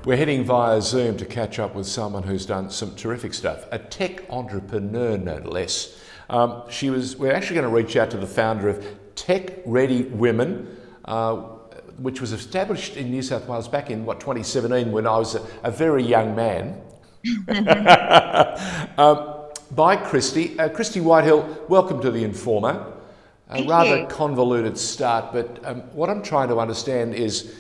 We're heading via Zoom to catch up with someone who's done some terrific stuff, a tech entrepreneur no less. We're actually going to reach out to the founder of Tech Ready Women, which was established in New South Wales back in 2017 when I was a very young man. By Christie. Christie Whitehill, welcome to The Informer. A rather convoluted start, but what I'm trying to understand is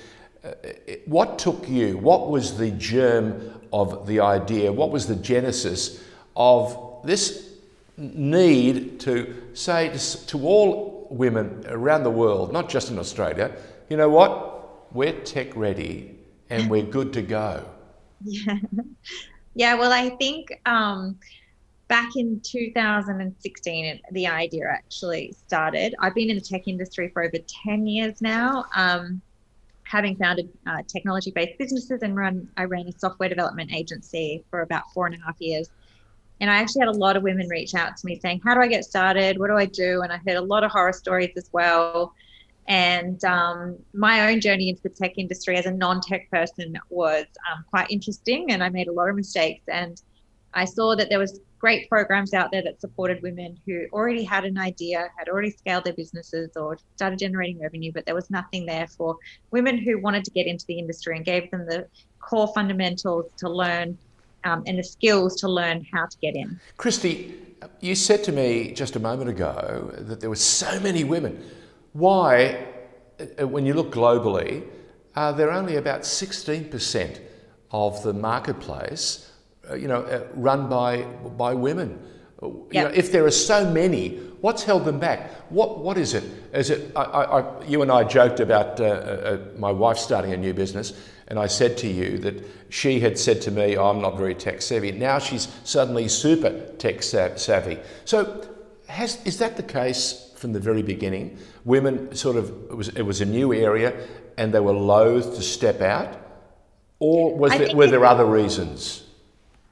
what took you, what was the germ of the idea, what was the genesis of this need to say to all women around the world, not just in Australia, you know what, we're tech ready and we're good to go? Yeah, well, I think back in 2016, the idea actually started. I've been in the tech industry for over 10 years now, having founded technology-based businesses and I ran a software development agency for about 4.5 years. And I actually had a lot of women reach out to me saying, how do I get started? What do I do? And I heard a lot of horror stories as well. And my own journey into the tech industry as a non-tech person was quite interesting, and I made a lot of mistakes. And I saw that there was great programs out there that supported women who already had an idea, had already scaled their businesses or started generating revenue, but there was nothing there for women who wanted to get into the industry, and gave them the core fundamentals to learn and the skills to learn how to get in. Christie, you said to me just a moment ago that there were so many women. Why, when you look globally, are there only about 16% of the marketplace run by women? Yep. If there are so many, what's held them back? What is it? Is it? You and I joked about my wife starting a new business, and I said to you that she had said to me, "I'm not very tech savvy." Now she's suddenly super tech savvy. So, is that the case from the very beginning? Women it was a new area, and they were loath to step out, or were there other reasons?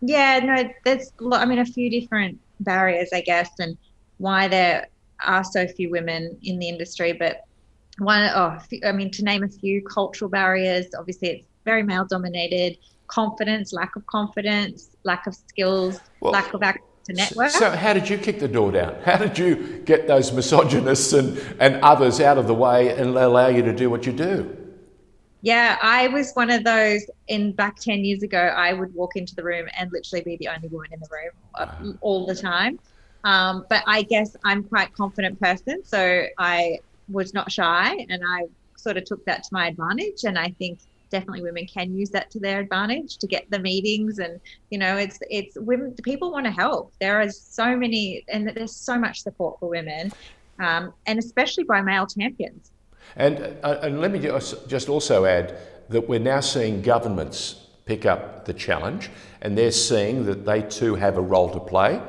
Yeah, no, there's a few different barriers, I guess, and why there are so few women in the industry. But to name a few: cultural barriers. Obviously, it's very male dominated. Confidence, lack of skills, lack of access to network. So how did you kick the door down? How did you get those misogynists and others out of the way and allow you to do what you do? Yeah, I was one of those. Back 10 years ago, I would walk into the room and literally be the only woman in the room all the time. But I guess I'm quite a confident person, so I was not shy, and I sort of took that to my advantage. And I think definitely women can use that to their advantage to get the meetings. And it's women. People want to help. There are so many, and there's so much support for women, and especially by male champions. And let me just also add that we're now seeing governments pick up the challenge, and they're seeing that they too have a role to play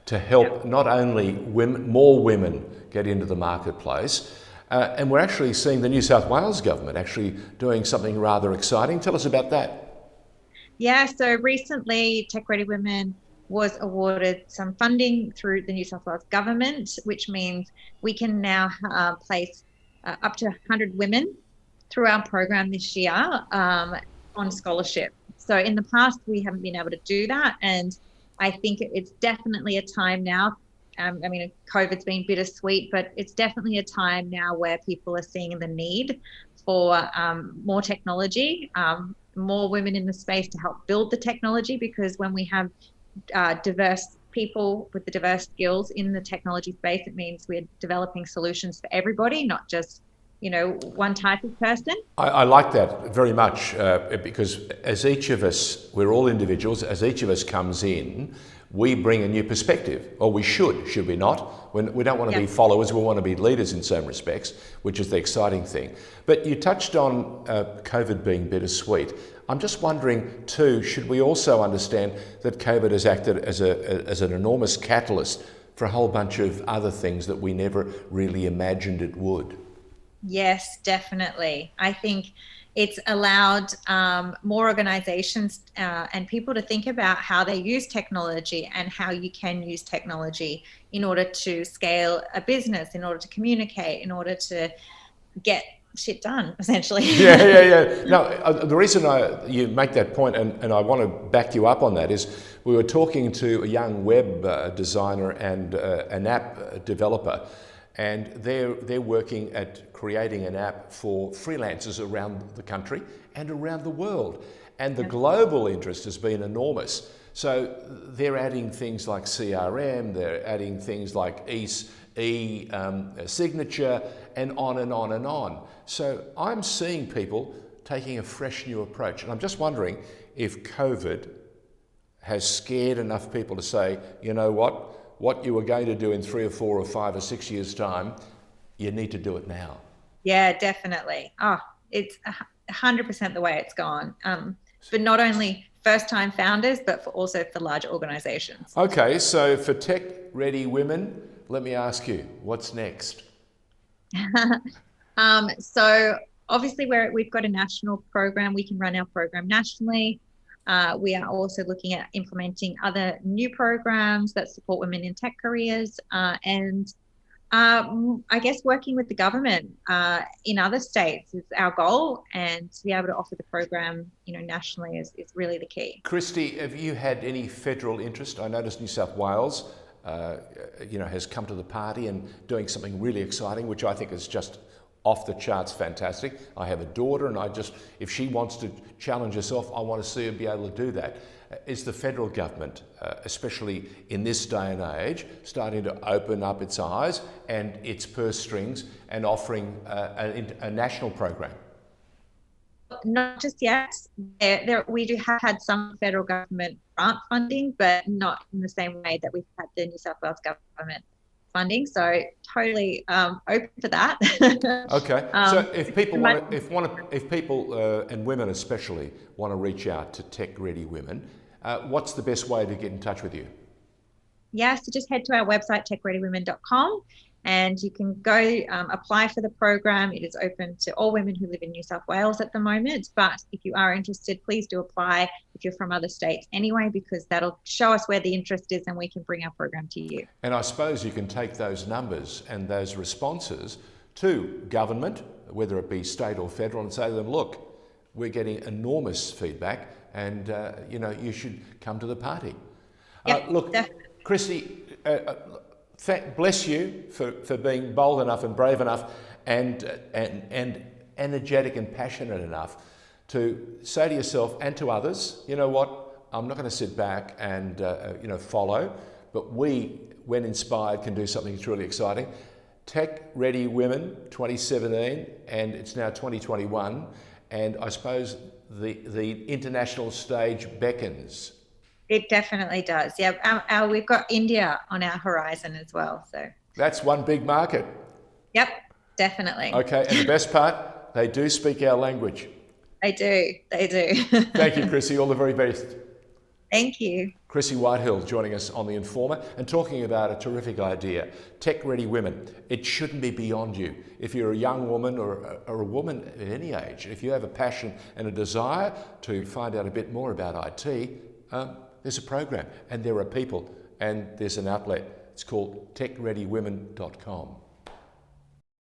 to help not only more women get into the marketplace, and we're actually seeing the New South Wales government actually doing something rather exciting. Tell us about that. Yeah, so recently Tech Ready Women was awarded some funding through the New South Wales government, which means we can now place up to 100 women through our program this year on scholarship. So in the past, we haven't been able to do that. And I think it's definitely a time now. COVID's been bittersweet, but it's definitely a time now where people are seeing the need for more technology, more women in the space to help build the technology, because when we have diverse people with the diverse skills in the technology space, it means we're developing solutions for everybody, not just one type of person. I like that very much because as each of us, we're all individuals, as each of us comes in, we bring a new perspective, or we should we not? We don't want to be followers, we want to be leaders in some respects, which is the exciting thing. But you touched on COVID being bittersweet. I'm just wondering too, should we also understand that COVID has acted as an enormous catalyst for a whole bunch of other things that we never really imagined it would? Yes, definitely. I think it's allowed more organizations and people to think about how they use technology and how you can use technology in order to scale a business, in order to communicate, in order to get shit done, essentially. Yeah. No, the reason you make that point, and I want to back you up on that, is we were talking to a young web designer and an app developer, and they're working at creating an app for freelancers around the country and around the world. And the global interest has been enormous. So they're adding things like CRM, they're adding things like signature, and on and on and on. So I'm seeing people taking a fresh new approach. And I'm just wondering if COVID has scared enough people to say, you know what you were going to do in 3 or 4 or 5 or 6 years' time, you need to do it now. Yeah, definitely. Oh, it's 100% the way it's gone. But not only first-time founders, but also for large organizations. Okay, so for tech-ready women, let me ask you, what's next? So obviously we've got a national program. We can run our program nationally. We are also looking at implementing other new programs that support women in tech careers, and I guess working with the government in other states is our goal, and to be able to offer the program, nationally is really the key. Christie, have you had any federal interest? I noticed New South Wales, has come to the party and doing something really exciting, which I think is just off the charts fantastic. I have a daughter, and if she wants to challenge herself, I want to see her be able to do that. Is the federal government, especially in this day and age, starting to open up its eyes and its purse strings and offering a national program? Not just yet. We do have had some federal government grant funding, but not in the same way that we've had the New South Wales government funding. So totally open to that. Okay. So if people and women especially want to reach out to Tech Ready Women, what's the best way to get in touch with you? Yeah, so just head to our website, techreadywomen.com, and you can go apply for the program. It is open to all women who live in New South Wales at the moment, but if you are interested, please do apply if you're from other states anyway, because that'll show us where the interest is and we can bring our program to you. And I suppose you can take those numbers and those responses to government, whether it be state or federal, and say to them, look, we're getting enormous feedback, and you should come to the party. Yep, look, definitely. Christie, bless you for being bold enough and brave enough and energetic and passionate enough to say to yourself and to others, you know what, I'm not going to sit back and follow, but we, when inspired, can do something that's really exciting. Tech Ready Women 2017, and it's now 2021, and I suppose the international stage beckons. It definitely does. Yeah, we've got India on our horizon as well. So that's one big market. Yep, definitely. Okay, and the best part, they do speak our language. They do. Thank you, Christie. All the very best. Thank you. Christie Whitehill joining us on The Informer and talking about a terrific idea, Tech Ready Women. It shouldn't be beyond you. If you're a young woman or a woman at any age, if you have a passion and a desire to find out a bit more about IT, there's a program and there are people and there's an outlet. It's called techreadywomen.com.